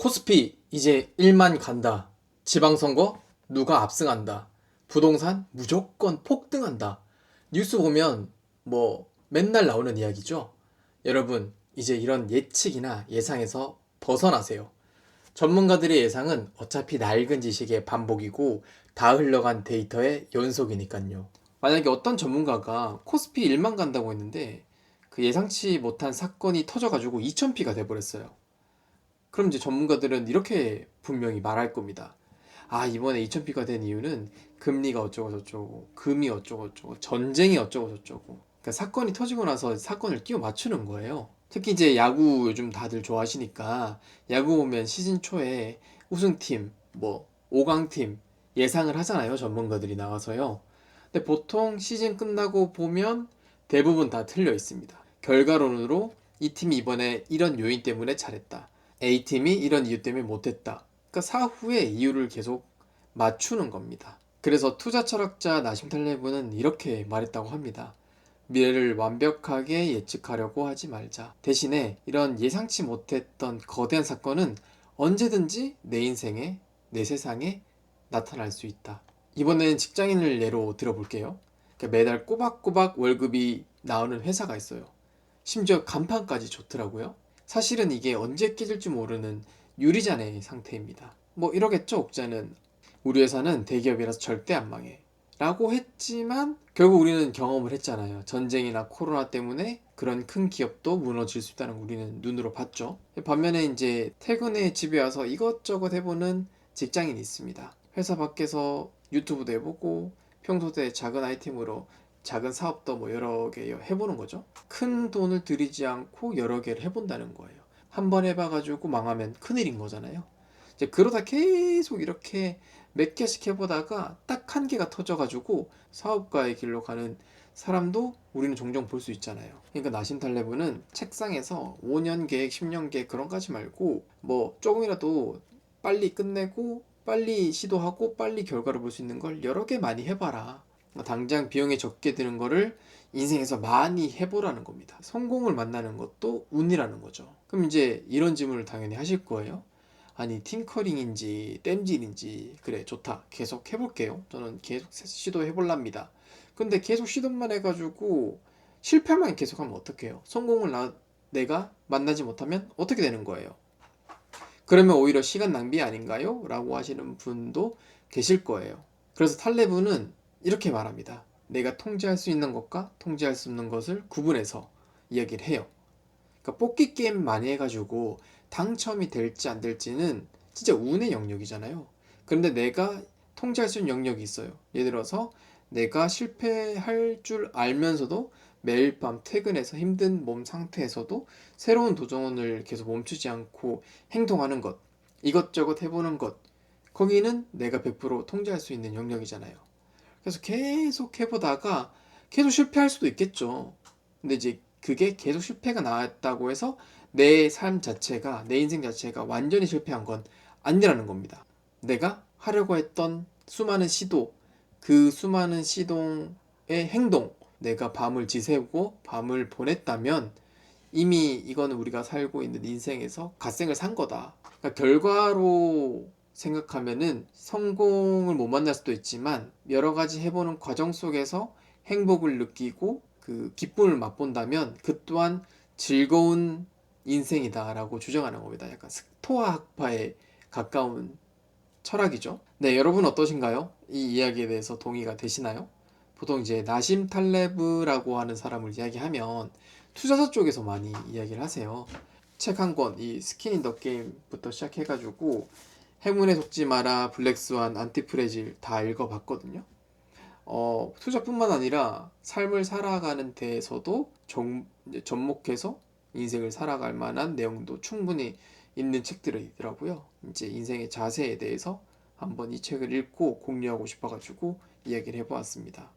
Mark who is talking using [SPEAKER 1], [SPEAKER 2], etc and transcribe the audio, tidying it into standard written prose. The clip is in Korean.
[SPEAKER 1] 코스피 이제 1만 간다. 지방선거 누가 압승한다. 부동산 무조건 폭등한다. 뉴스 보면 뭐 맨날 나오는 이야기죠. 여러분, 이제 이런 예측이나 예상에서 벗어나세요. 전문가들의 예상은 어차피 낡은 지식의 반복이고 다 흘러간 데이터의 연속이니까요. 만약에 어떤 전문가가 코스피 1만 간다고 했는데 그 예상치 못한 사건이 터져가지고 2000피가 돼버렸어요. 그럼 이제 전문가들은 이렇게 분명히 말할 겁니다. 아, 이번에 2000피가 된 이유는 금리가 어쩌고 저쩌고, 금이 어쩌고 저쩌고, 전쟁이 어쩌고 저쩌고. 그러니까 사건이 터지고 나서 사건을 끼워 맞추는 거예요. 특히 이제 야구 요즘 다들 좋아하시니까 야구 보면 시즌 초에 우승팀, 뭐 5강팀 예상을 하잖아요. 전문가들이 나와서요. 근데 보통 시즌 끝나고 보면 대부분 다 틀려 있습니다. 결과론으로 이 팀이 이번에 이런 요인 때문에 잘했다. A팀이 이런 이유 때문에 못했다. 그러니까 사후에 이유를 계속 맞추는 겁니다. 그래서 투자 철학자 나심 탈레브는 이렇게 말했다고 합니다. 미래를 완벽하게 예측하려고 하지 말자. 대신에 이런 예상치 못했던 거대한 사건은 언제든지 내 인생에, 내 세상에 나타날 수 있다. 이번에는 직장인을 예로 들어볼게요. 그러니까 매달 꼬박꼬박 월급이 나오는 회사가 있어요. 심지어 간판까지 좋더라고요. 사실은 이게 언제 깨질지 모르는 유리잔의 상태입니다. 뭐 이러겠죠, 옥자는. 우리 회사는 대기업이라서 절대 안 망해. 라고 했지만 결국 우리는 경험을 했잖아요. 전쟁이나 코로나 때문에 그런 큰 기업도 무너질 수 있다는 우리는 눈으로 봤죠. 반면에 이제 퇴근에 집에 와서 이것저것 해보는 직장인이 있습니다. 회사 밖에서 유튜브도 해보고 평소 때 작은 아이템으로 작은 사업도 뭐 여러 개 해보는 거죠. 큰 돈을 들이지 않고 여러 개를 해본다는 거예요. 한 번 해봐가지고 망하면 큰일인 거잖아요. 이제 그러다 계속 이렇게 몇 개씩 해보다가 딱 한 개가 터져가지고 사업가의 길로 가는 사람도 우리는 종종 볼 수 있잖아요. 그러니까 나신탈레브는 책상에서 5년 계획, 10년 계획 그런 거 하지 말고 뭐 조금이라도 빨리 끝내고 빨리 시도하고 빨리 결과를 볼 수 있는 걸 여러 개 많이 해봐라. 당장 비용이 적게 드는 거를 인생에서 많이 해보라는 겁니다. 성공을 만나는 것도 운이라는 거죠. 그럼 이제 이런 질문을 당연히 하실 거예요. 아니, 팅커링인지 땜질인지 그래 좋다, 계속 해볼게요. 저는 계속 시도해볼랍니다. 근데 계속 시도만 해가지고 실패만 계속하면 어떡해요? 성공을 내가 만나지 못하면 어떻게 되는 거예요? 그러면 오히려 시간 낭비 아닌가요? 라고 하시는 분도 계실 거예요. 그래서 탈레브는 이렇게 말합니다. 내가 통제할 수 있는 것과 통제할 수 없는 것을 구분해서 이야기를 해요. 그러니까 뽑기 게임 많이 해가지고 당첨이 될지 안 될지는 진짜 운의 영역이잖아요. 그런데 내가 통제할 수 있는 영역이 있어요. 예를 들어서 내가 실패할 줄 알면서도 매일 밤 퇴근해서 힘든 몸 상태에서도 새로운 도전을 계속 멈추지 않고 행동하는 것, 이것저것 해보는 것, 거기는 내가 100% 통제할 수 있는 영역이잖아요. 그래서 계속 해보다가 계속 실패할 수도 있겠죠. 근데 이제 그게 계속 실패가 나왔다고 해서 내 삶 자체가, 내 인생 자체가 완전히 실패한 건 아니라는 겁니다. 내가 하려고 했던 수많은 시도, 그 수많은 시도의 행동, 내가 밤을 지새우고 밤을 보냈다면 이미 이거는 우리가 살고 있는 인생에서 갓생을 산 거다. 그러니까 결과로 생각하면은 성공을 못 만날 수도 있지만 여러 가지 해보는 과정 속에서 행복을 느끼고 그 기쁨을 맛본다면 그 또한 즐거운 인생이다라고 주장하는 겁니다. 약간 스토아 학파에 가까운 철학이죠. 네, 여러분 어떠신가요? 이 이야기에 대해서 동의가 되시나요? 보통 이제 나심 탈레브라고 하는 사람을 이야기하면 투자사 쪽에서 많이 이야기를 하세요. 책 한 권, 이 스킨 인 더 게임부터 시작해가지고 행운에 속지 마라, 블랙스완, 안티프레질 다 읽어봤거든요. 투자뿐만 아니라 삶을 살아가는 데에서도 이제 접목해서 인생을 살아갈 만한 내용도 충분히 있는 책들이더라고요. 이제 인생의 자세에 대해서 한번 이 책을 읽고 공유하고 싶어가지고 이야기를 해보았습니다.